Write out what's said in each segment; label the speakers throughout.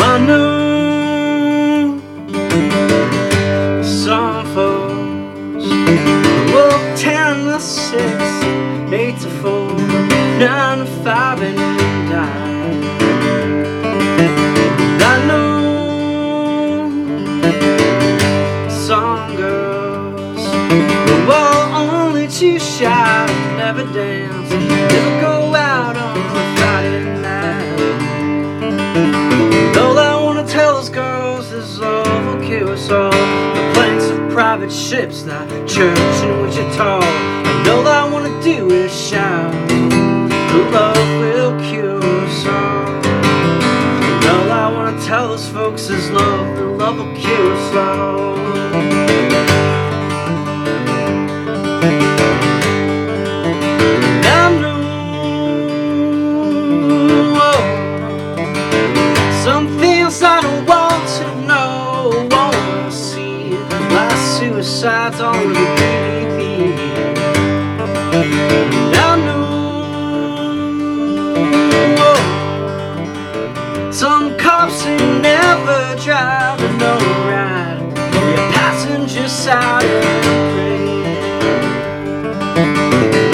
Speaker 1: I know some folks work 10 to 6, 8 to 4, 9 to 5 and die. I know some girls who are only too shy to never dance, never go out on a Friday night. All I wanna tell those girls is love will kill us all. The planks of private ships, the church in Wichita. And all I wanna do is shout, the love will cure us all. And all I wanna tell those folks is love, the love will cure us all. I know some things I don't want to know, want to see, like suicide's on the TV. I know some cops who never drive and no ride, your passenger side and pray.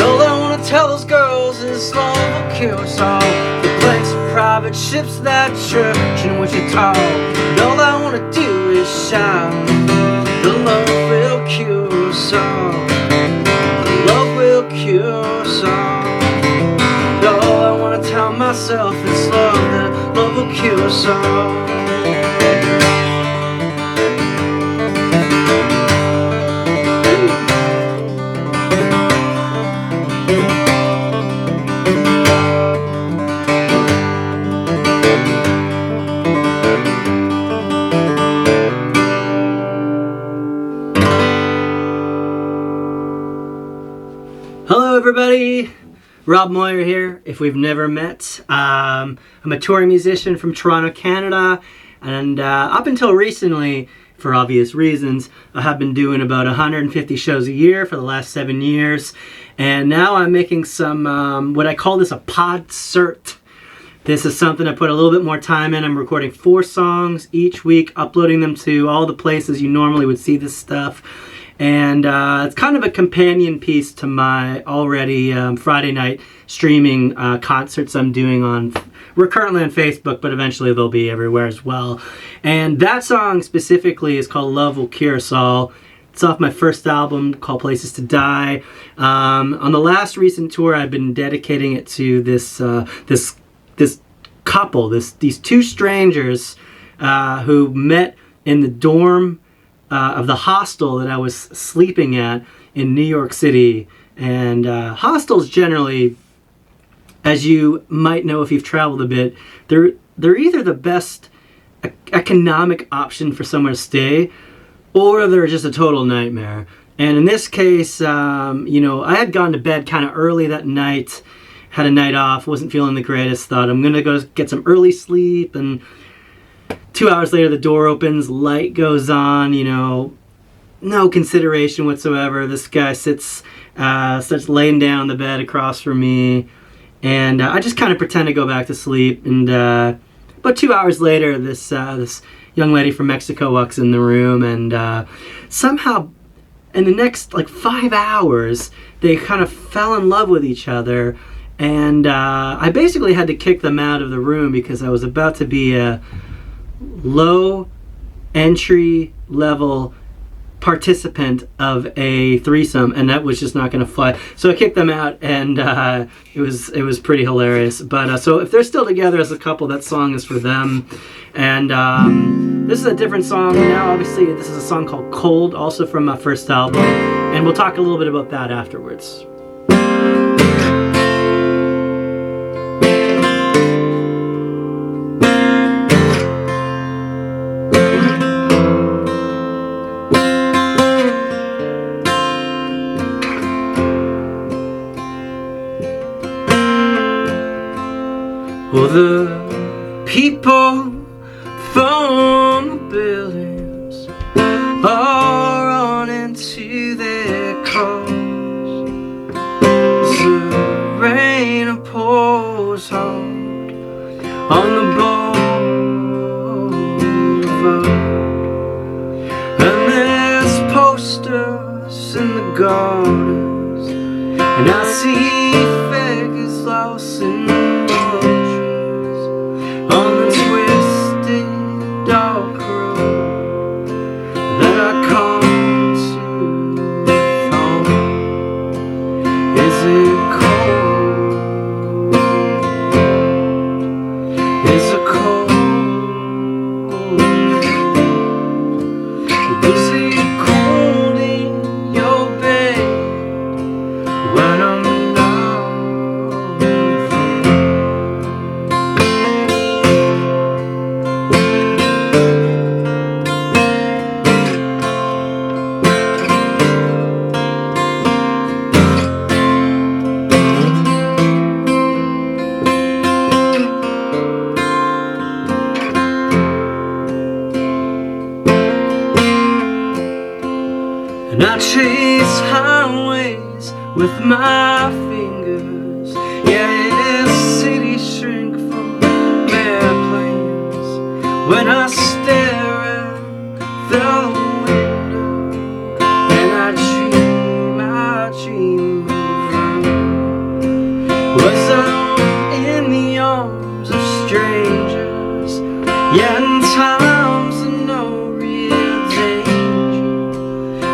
Speaker 1: All I wanna tell those girls is love will cure us all. The planks of private ships, that church in Wichita. And all I wanna do is shout, the love will cure us all. The love will cure us all. And all I wanna tell myself is love, that love will cure us all. Hello everybody, Rob Moir here, if we've never met. I'm a touring musician from Toronto, Canada, and up until recently, for obvious reasons, I have been doing about 150 shows a year for the last 7 years, and now I'm making some, what I call this a podcert. This is something I put a little bit more time in. I'm recording 4 songs each week, uploading them to all the places you normally would see this stuff. And it's kind of a companion piece to my already Friday night streaming concerts I'm doing on, we're currently on Facebook, but eventually they'll be everywhere as well. And that song specifically is called Love Will Cure Us All. It's off my first album called Places to Die. On the last recent tour, I've been dedicating it to this couple, these 2 strangers who met in the dorm of the hostel that I was sleeping at in New York City. And hostels generally, as you might know if you've traveled a bit, they're either the best economic option for somewhere to stay, or they're just a total nightmare. And in this case, you know, I had gone to bed kind of early that night, had a night off, wasn't feeling the greatest, thought I'm gonna go get some early sleep, and 2 hours later, the door opens, light goes on, you know, no consideration whatsoever. This guy starts laying down on the bed across from me, and I just kind of pretend to go back to sleep. And about 2 hours later, this young lady from Mexico walks in the room, and somehow, in the next like 5 hours, they kind of fell in love with each other. And I basically had to kick them out of the room because I was about to be a low entry level participant of a threesome, and that was just not going to fly. So I kicked them out, and it was pretty hilarious. But so if they're still together as a couple, that song is for them. And this is a different song now. Obviously, this is a song called Cold, also from my first album, and we'll talk a little bit about that afterwards. Well, the people from the buildings are running to their cars. The rain pours goes hard on the boulevard, and there's posters in the gardens, and I see figures lost in the trees on the twisted dark road that I come to follow. Is it cold? Is it cold? Is it cold in your bed when I'm not there? And I chase highways with my fingers. Yeah, this city shrink from airplanes when I stare at the window, and I dream of you. Was I in the arms of strangers? Yeah, in times of no real danger,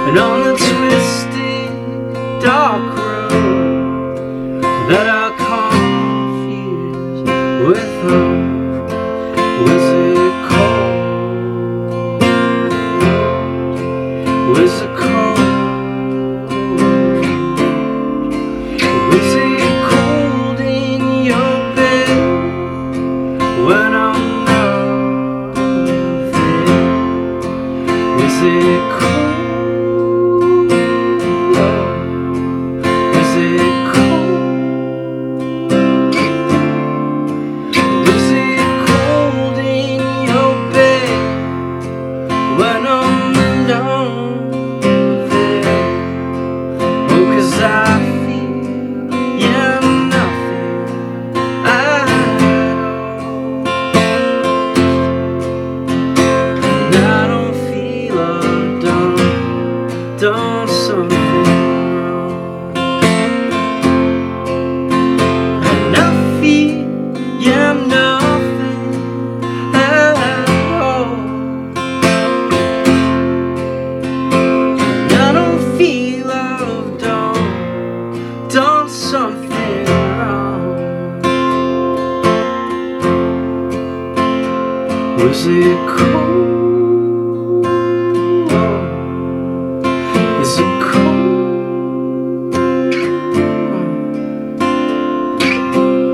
Speaker 1: and on the twisted dark road that I confused with home. Was it cold? Was it cold? Was it cold in your bed when I'm not there? Was it cold? Is it cold? Is it cold in your bed when I'm not there? Oh, 'cause I feel, yeah, nothing at all. And I don't feel done something wrong. And I feel, yeah, nothing at all. And I don't feel I've done something wrong. Was it cold? Is it cold?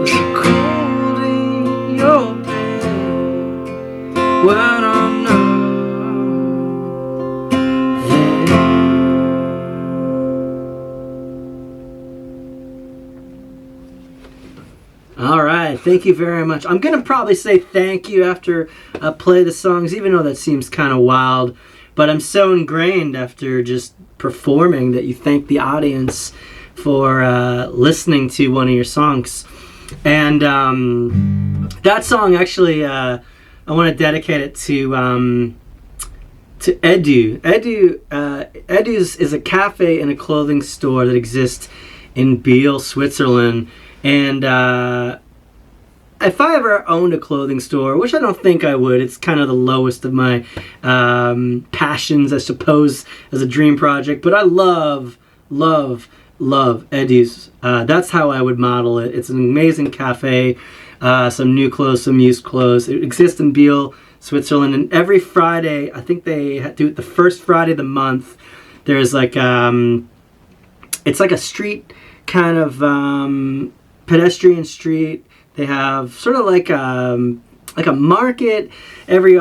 Speaker 1: Is it cold in your bed when I'm not there? All right, thank you very much. I'm gonna probably say thank you after I play the songs, even though that seems kind of wild. But I'm so ingrained after just performing that you thank the audience for listening to one of your songs. And that song, actually, I want to dedicate it to Edu. Edu is a cafe and a clothing store that exists in Biel, Switzerland. And if I ever owned a clothing store, which I don't think I would, it's kind of the lowest of my passions, I suppose, as a dream project. But I love Edu's. That's how I would model it. It's an amazing cafe. Some new clothes, some used clothes. It exists in Biel, Switzerland. And every Friday, I think they do it the first Friday of the month. There's like, it's like a street kind of pedestrian street. They have sort of like a market. Every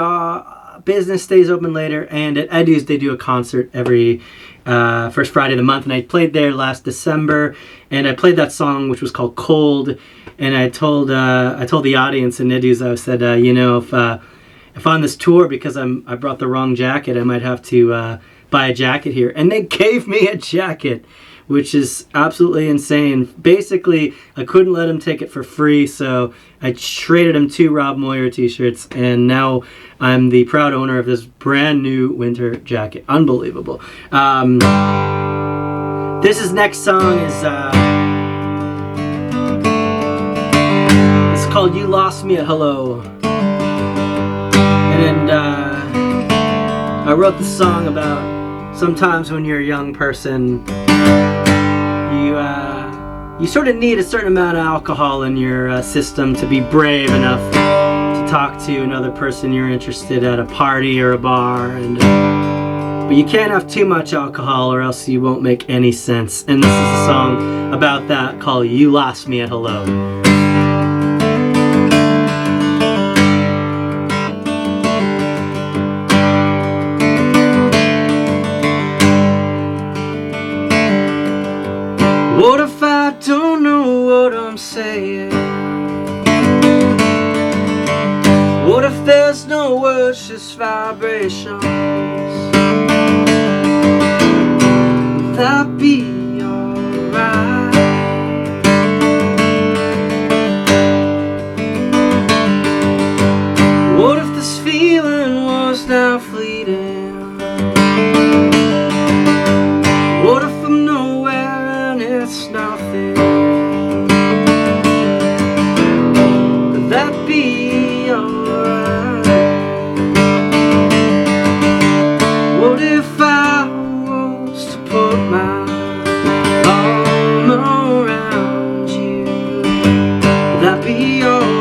Speaker 1: business stays open later, and at Edu's they do a concert every first Friday of the month. And I played there last December, and I played that song which was called "Cold." And I told the audience in Edu's, I said, if on this tour, because I brought the wrong jacket, I might have to buy a jacket here. And they gave me a jacket, which is absolutely insane. Basically, I couldn't let him take it for free, so I traded him 2 Rob Moir t-shirts, and now I'm the proud owner of this brand new winter jacket. Unbelievable. This next song is it's called You Lost Me at Hello. And I wrote the song about sometimes when you're a young person, you sort of need a certain amount of alcohol in your system to be brave enough to talk to another person you're interested at a party or a bar. But you can't have too much alcohol or else you won't make any sense. And this is a song about that called You Lost Me at Hello. What if I don't know what I'm saying? What if there's no words, just vibrations? Would that be alright? What if this feeling was now fleeting? What if I'm nowhere and it's nothing? Could that be alright? What if I was to put my arm around you? Would that be alright?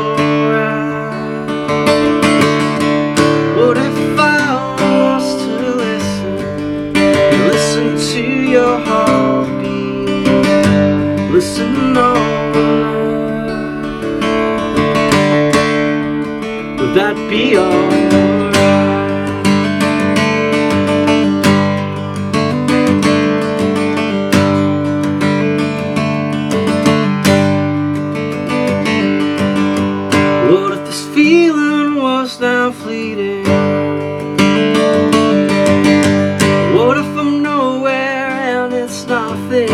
Speaker 1: What if I was to listen to your heartbeat, listen all night? Would that be alright? What if this feeling was now fleeting? What if I'm nowhere and it's nothing?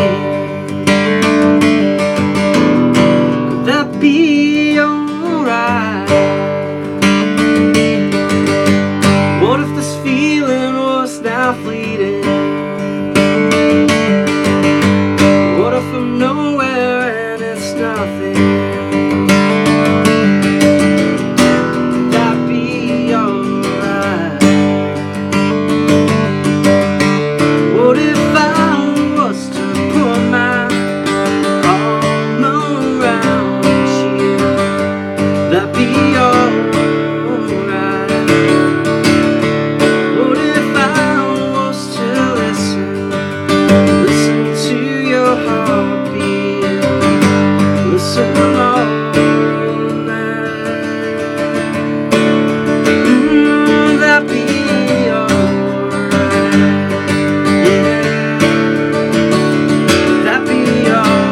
Speaker 1: Could that be alright? What if this feeling was now fleeting? What if I'm nowhere and it's nothing? Could that be alright? What if I was to put my arm around you? That be alright? What if I was to listen to your heartbeat, listen all night? That be alright? Yeah, that be alright?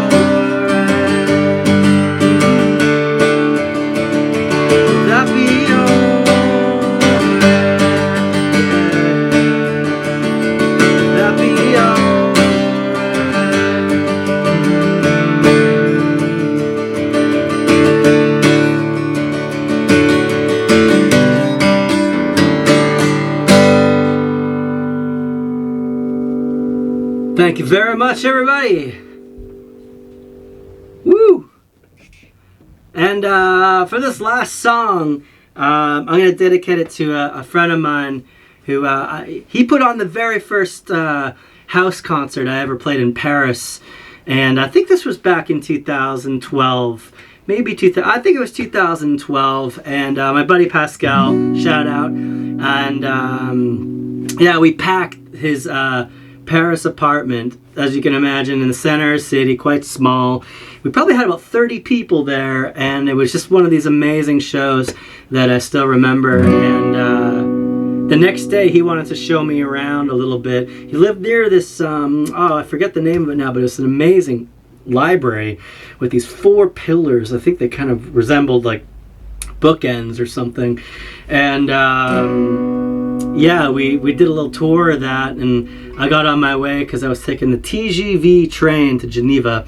Speaker 1: That be alright? That be alright? Thank you very much, everybody. Woo! And for this last song, I'm going to dedicate it to a friend of mine who he put on the very first house concert I ever played in Paris, and I think this was back in 2012, maybe I think it was 2012. And my buddy Pascal, shout out, and yeah, we packed his Paris apartment, as you can imagine, in the center of the city, quite small. We probably had about 30 people there, and it was just one of these amazing shows that I still remember. And the next day, he wanted to show me around a little bit. He lived near this, I forget the name of it now, but it was an amazing library with these 4 pillars. I think they kind of resembled like bookends or something. And yeah, we did a little tour of that, and I got on my way because I was taking the TGV train to Geneva.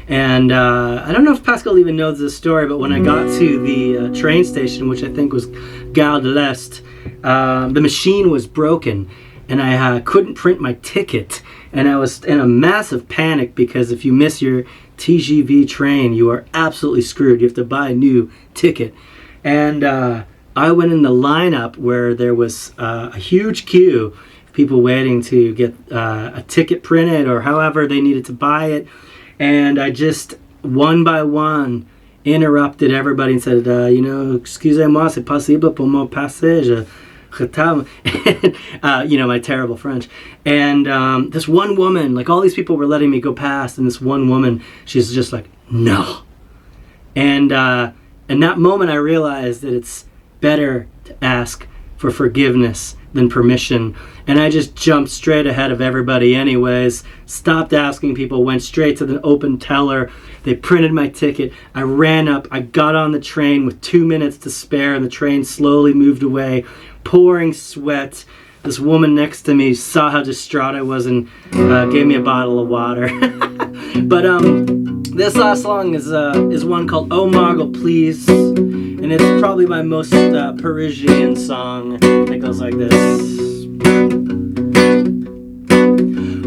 Speaker 1: And I don't know if Pascal even knows this story, but when I got to the train station, which I think was Gare de l'Est, the machine was broken, and I couldn't print my ticket. And I was in a massive panic because if you miss your TGV train, you are absolutely screwed. You have to buy a new ticket. And I went in the lineup where there was a huge queue of people waiting to get a ticket printed or however they needed to buy it. And I just, one by one, interrupted everybody and said, excusez-moi, c'est possible pour moi passer, je retard. My terrible French. And this one woman, like all these people were letting me go past, and this one woman, she's just like, no. And in that moment I realized that it's better to ask for forgiveness than permission. And I just jumped straight ahead of everybody anyways, stopped asking people, went straight to the open teller. They printed my ticket. I ran up, I got on the train with 2 minutes to spare, and the train slowly moved away, pouring sweat. This woman next to me saw how distraught I was and gave me a bottle of water. But this last song is one called Oh Margot Please, and it's probably my most Parisian song. It goes like this.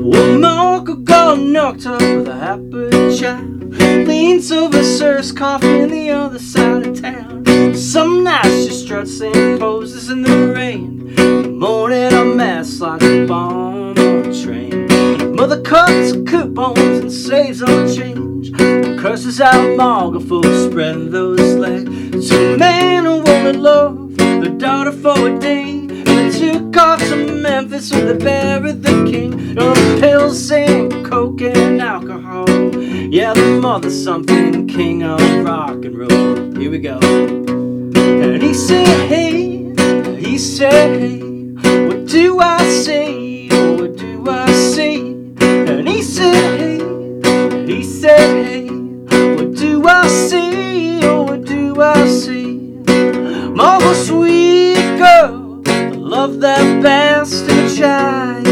Speaker 1: Oh, Margot got knocked up with a happy child, leans over Sir's coffin in the other side of town. Some nights she struts and poses in the rain, in the morning a mess like a bomb on a train. Mother cuts her coupons and saves all the change, and curses out Margot for spreading those legs. So a man and woman loved their daughter for a day, and they took off to Memphis where they buried the king. All the pills and coke and alcohol, yeah, the mother's something, king of rock and roll. Here we go. And he said, hey, what do I say, oh, what do I say? And he said, hey, what do I say, oh, what do I say? Margot, sweet girl, I love that bastard child.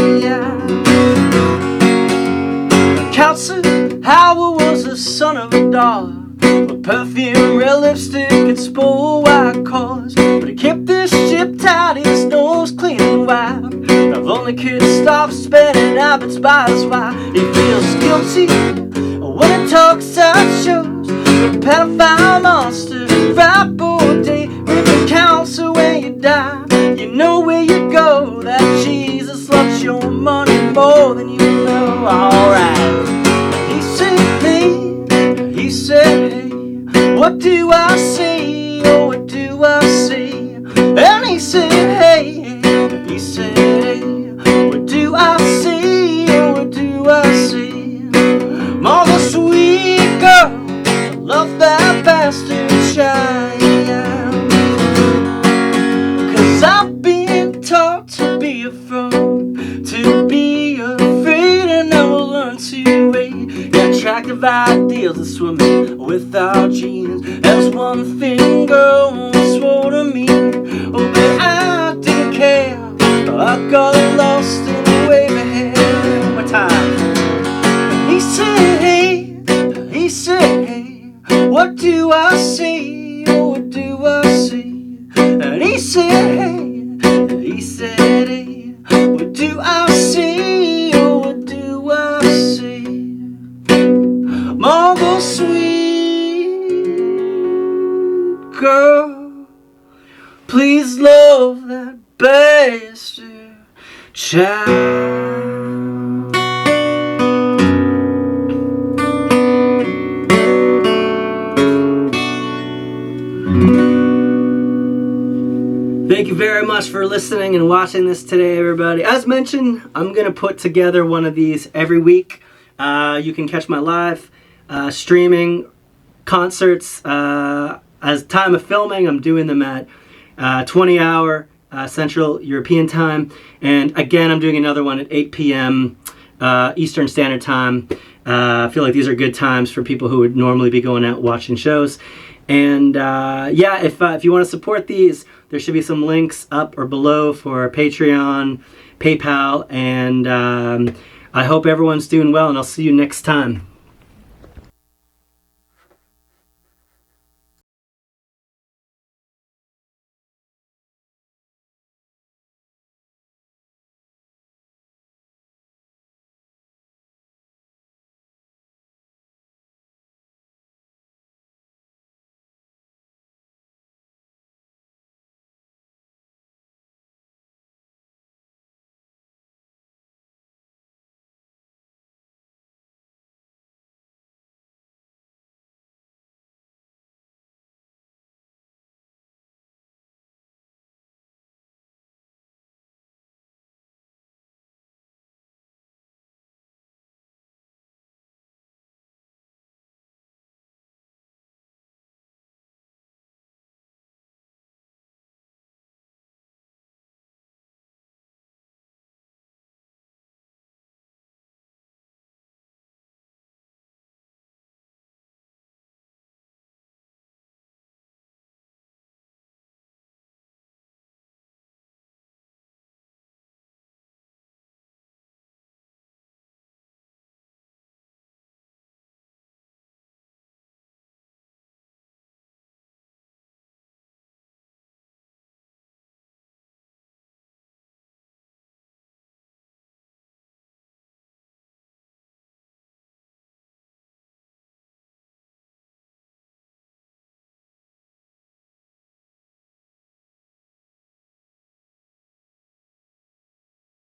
Speaker 1: Counselor Howard was the son of a dollar, with perfume, red lipstick, and spoiled white collars. But he kept this ship tight, his nose clean and white. If only could stop spending habits by his wife. He feels guilty when he talks out shows, the pedophile monster, right all day. If it counts when you die, you know where you go. That Jesus loves your money more than you know. Alright. He said, hey, what do I say, oh, what do I say? And he said, hey, what do I say, oh, what do I say? Margot, sweet girl, I love that bastard child. 'Cause I've been taught to be afraid, and I will learn to wait. Attractive ideals of swimming without jeans. That's one thing girl once swore to me. Oh, but I didn't care. I got lost in the wave ahead. One more time. He said, hey, what do I say? Oh, what do I say? And he said, hey, what do I say? Oh, what do I say? Margot, sweet girl, please love that bastard child. Thank you very much for listening and watching this today, everybody. As mentioned, I'm going to put together one of these every week. You can catch my live streaming concerts. As time of filming, I'm doing them at 20-hour Central European Time. And again, I'm doing another one at 8 p.m. Eastern Standard Time. I feel like these are good times for people who would normally be going out watching shows. And yeah, if you want to support these, there should be some links up or below for Patreon, PayPal, and I hope everyone's doing well, and I'll see you next time.